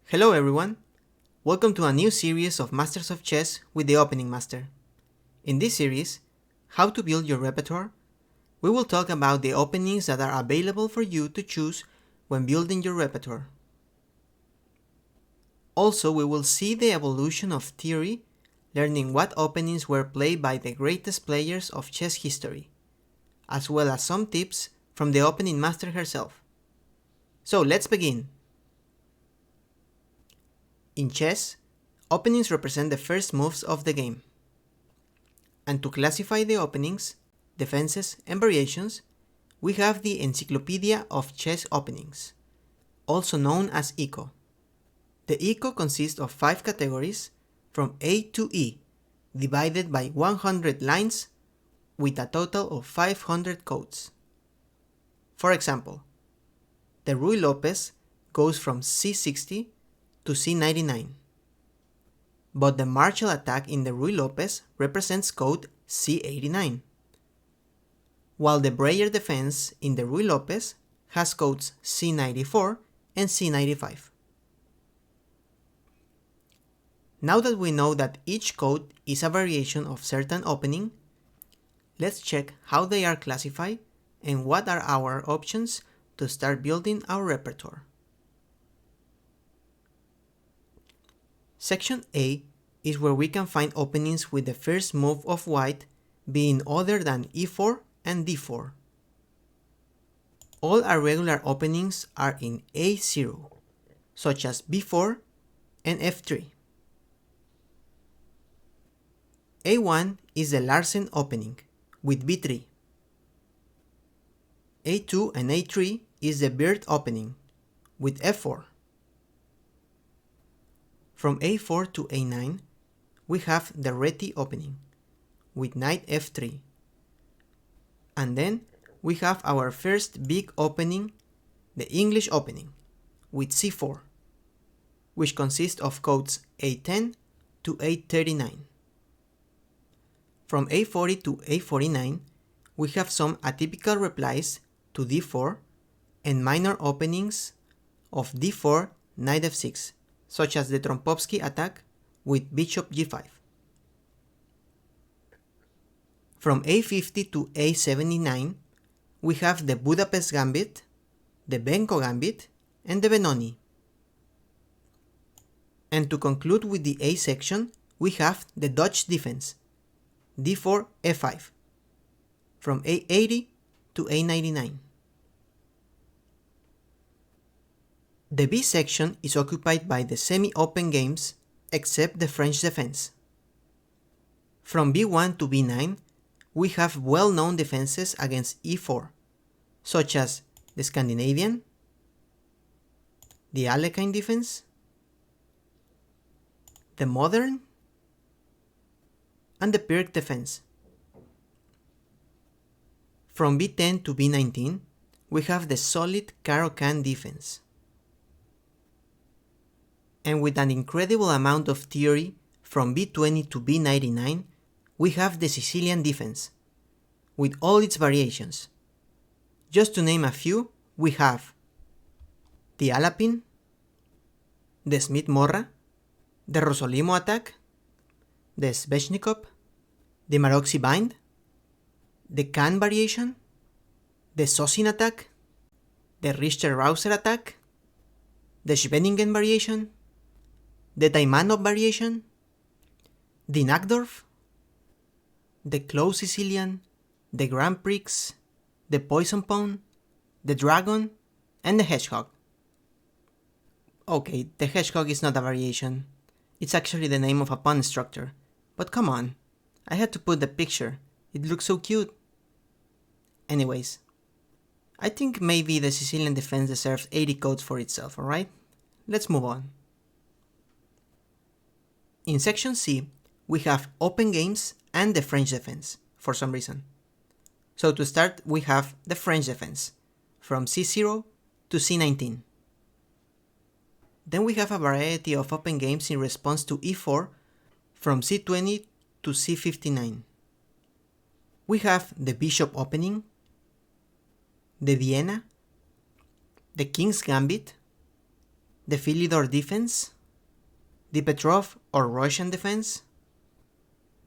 Hello everyone! Welcome to a new series of Masters of Chess with the Opening Master. In this series, How to Build Your Repertoire, we will talk about the openings that are available for you to choose when building your repertoire. Also, we will see the evolution of theory, learning what openings were played by the greatest players of chess history, as well as some tips from the opening master herself. So let's begin! In chess, openings represent the first moves of the game. And to classify the openings, defenses, and variations, we have the Encyclopedia of Chess Openings, also known as ECO. The ECO consists of 5 categories from A to E, divided by 100 lines with a total of 500 codes. For example, the Ruy Lopez goes from C60 to C99. But the martial attack in the Ruy Lopez represents code C89, while the Breyer defense in the Ruy Lopez has codes C94 and C95. Now that we know that each code is a variation of certain opening, let's check how they are classified and what are our options to start building our repertoire. Section A is where we can find openings with the first move of white being other than E4 and D4. All our regular openings are in A0, such as B4 and F3. A1 is the Larsen opening, with B3. A2 and A3 is the Bird opening, with F4. From A4 to A9, we have the Reti opening, with Knight F3. And then we have our first big opening, the English opening, with C4, which consists of codes A10 to A39. From A40 to A49, we have some atypical replies to D4 and minor openings of D4, Knight F6, such as the Trompowsky attack with Bishop G5. From A50 to A79, we have the Budapest Gambit, the Benko Gambit, and the Benoni. And to conclude with the A section, we have the Dutch defense, D4, F5, from A80 to A99. The B section is occupied by the semi-open games except the French defense. From B1 to B9, we have well-known defenses against E4, such as the Scandinavian, the Alekhine defense, the Modern, and the Pirc defense. From B10 to B19, we have the solid Caro-Kann defense. And with an incredible amount of theory, from B20 to B99, we have the Sicilian defense, with all its variations. Just to name a few, we have the Alapin, the Smith-Morra, the Rosolimo attack, the Sveshnikov, the Maroczy bind, the Kann variation, the Sosin attack, the Richter-Rauser attack, the Schwenningen variation, the Taimanov variation, the Nackdorf, the Close Sicilian, the Grand Prix, the Poison Pawn, the Dragon, and the Hedgehog. Okay, the Hedgehog is not a variation. It's actually the name of a pawn structure. But come on, I had to put the picture. It looks so cute. Anyways, I think maybe the Sicilian defense deserves 80 codes for itself, alright? Let's move on. In section C, we have open games and the French defense, for some reason. So to start, we have the French defense, from C0 to C19. Then we have a variety of open games in response to E4, from C20 to C59. We have the Bishop opening, the Vienna, the King's Gambit, the Philidor defense, the Petrov or Russian defense,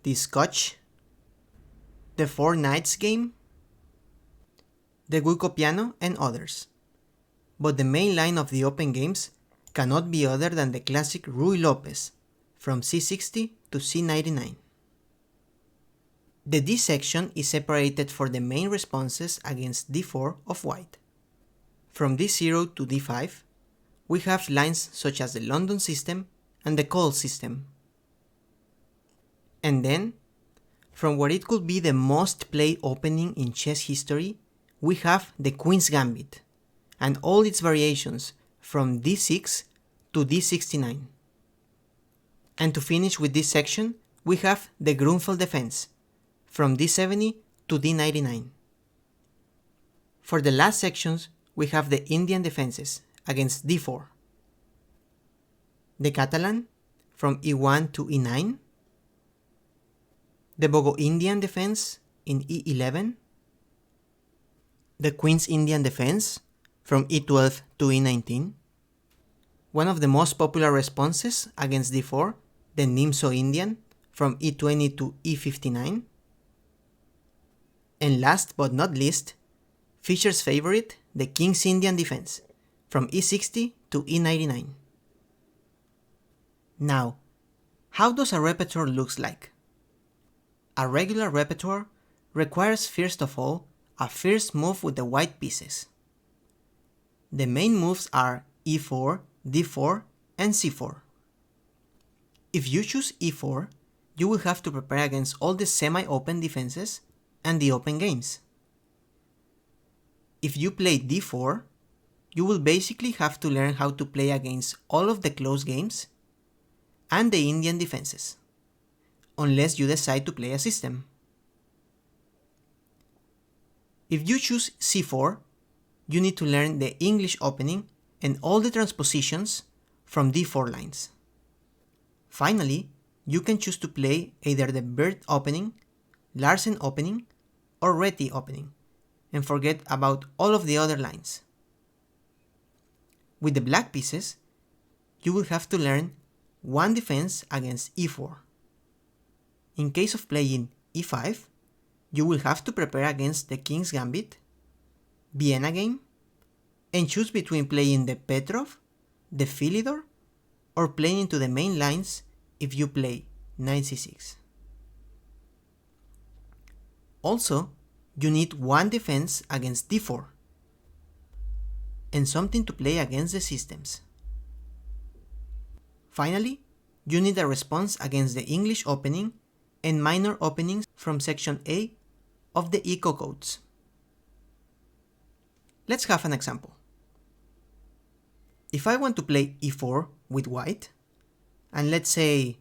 the Scotch, the Four Knights game, the Guico piano, and others. But the main line of the open games cannot be other than the classic Ruy Lopez from C60 to C99. The D section is separated for the main responses against D4 of white. From D0 to D5, we have lines such as the London system and the Cole system. And then, from what it could be the most played opening in chess history, we have the Queen's Gambit, and all its variations from D6 to D69. And to finish with this section, we have the Grunfeld defense, from D70 to D99. For the last sections, we have the Indian defenses against D4, the Catalan from E1 to E9, the Bogo-Indian defense in E11, the Queen's Indian defense from E12 to E19, one of the most popular responses against D4, the Nimzo-Indian from E20 to E59, and last but not least, Fischer's favorite, the King's Indian defense from E60 to E99. Now, how does a repertoire look like? A regular repertoire requires first of all a first move with the white pieces. The main moves are E4, D4, and C4. If you choose E4, you will have to prepare against all the semi-open defenses and the open games. If you play D4, you will basically have to learn how to play against all of the close games and the Indian defenses, unless you decide to play a system. If you choose C4, you need to learn the English opening and all the transpositions from D4 lines. Finally, you can choose to play either the Bird opening, Larsen opening, or Reti opening, and forget about all of the other lines. With the black pieces, you will have to learn one defense against E4. In case of playing E5, you will have to prepare against the King's Gambit, Vienna game, and choose between playing the Petrov, the Philidor, or playing into the main lines if you play Knight c6. Also, you need one defense against D4, and something to play against the systems. Finally, you need a response against the English opening and minor openings from section A of the eco codes. Let's have an example. If I want to play E4 with white, and let's say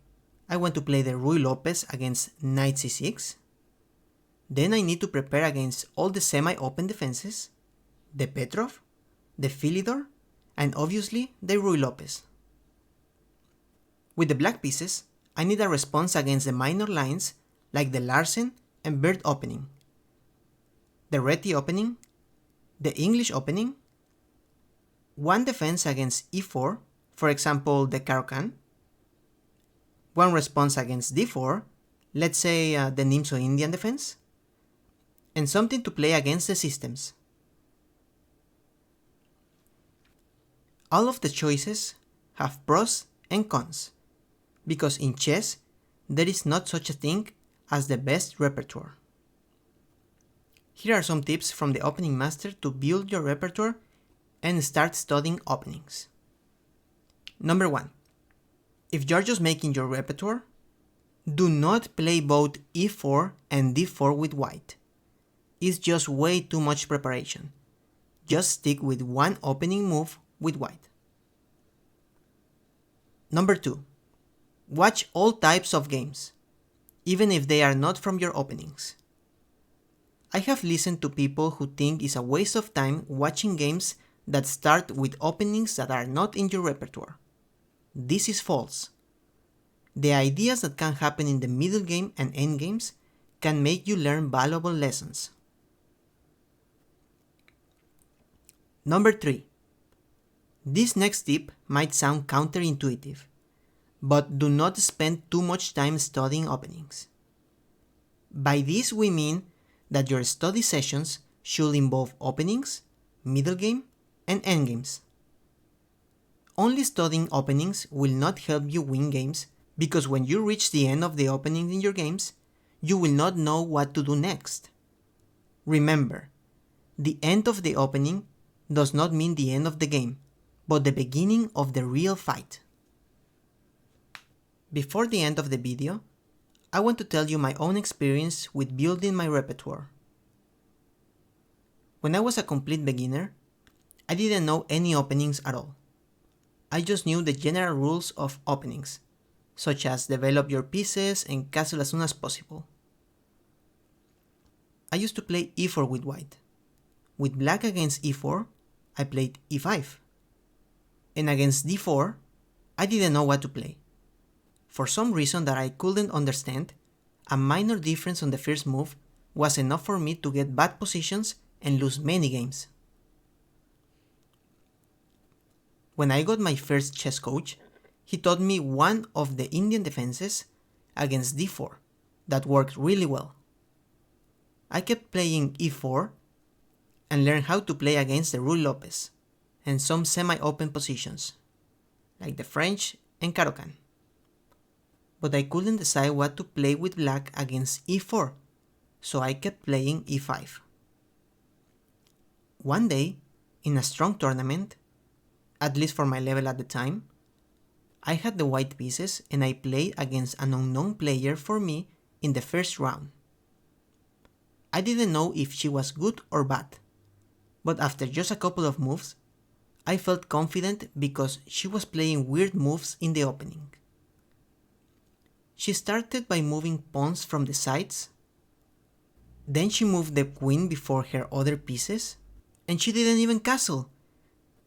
I want to play the Ruy Lopez against Knight c6, then I need to prepare against all the semi-open defenses, the Petrov, the Philidor, and obviously the Ruy Lopez. With the black pieces, I need a response against the minor lines like the Larsen and Bird opening, the Reti opening, the English opening, one defense against E4, for example the Caro-Kann, one response against D4, let's say the Nimzo-Indian defense, and something to play against the systems. All of the choices have pros and cons, because in chess there is not such a thing as the best repertoire. Here are some tips from the opening master to build your repertoire and start studying openings. Number 1. If you're just making your repertoire, do not play both E4 and D4 with white. It's just way too much preparation. Just stick with one opening move with white. Number 2. Watch all types of games, even if they are not from your openings. I have listened to people who think it's a waste of time watching games that start with openings that are not in your repertoire. This is false. The ideas that can happen in the middle game and end games can make you learn valuable lessons. Number 3. This next tip might sound counterintuitive, but do not spend too much time studying openings. By this we mean that your study sessions should involve openings, middle game, and endgames. Only studying openings will not help you win games, because when you reach the end of the opening in your games, you will not know what to do next. Remember, the end of the opening does not mean the end of the game, but the beginning of the real fight. Before the end of the video, I want to tell you my own experience with building my repertoire. When I was a complete beginner, I didn't know any openings at all. I just knew the general rules of openings, such as develop your pieces and castle as soon as possible. I used to play e4 with white. With black against e4, I played e5. And against d4, I didn't know what to play. For some reason that I couldn't understand, a minor difference on the first move was enough for me to get bad positions and lose many games. When I got my first chess coach, he taught me one of the Indian defenses against d4 that worked really well. I kept playing e4 and learned how to play against the Ruy Lopez and some semi-open positions, like the French and Caro-Kann. But I couldn't decide what to play with black against e4, so I kept playing e5. One day, in a strong tournament, at least for my level at the time, I had the white pieces and I played against an unknown player for me in the first round. I didn't know if she was good or bad, but after just a couple of moves, I felt confident because she was playing weird moves in the opening. She started by moving pawns from the sides, then she moved the queen before her other pieces, and she didn't even castle.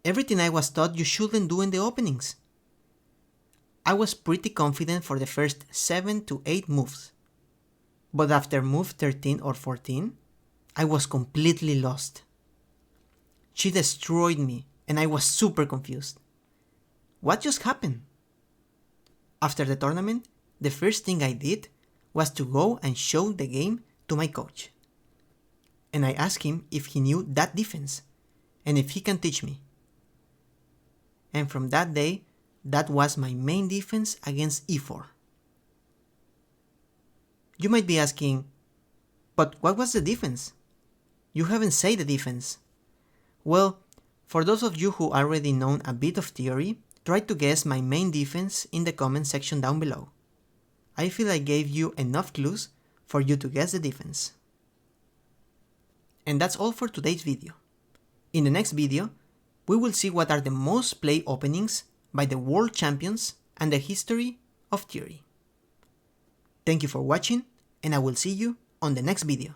Everything I was taught you shouldn't do in the openings. I was pretty confident for the first 7 to 8 moves, but after move 13 or 14, I was completely lost. She destroyed me and I was super confused. What just happened? After the tournament, the first thing I did was to go and show the game to my coach. And I asked him if he knew that defense and if he can teach me. And from that day, that was my main defense against e4. You might be asking, but what was the defense? You haven't said the defense. Well, for those of you who already know a bit of theory, try to guess my main defense in the comment section down below. I feel I gave you enough clues for you to guess the defense. And that's all for today's video. In the next video, we will see what are the most played openings by the world champions and the history of theory. Thank you for watching, and I will see you on the next video.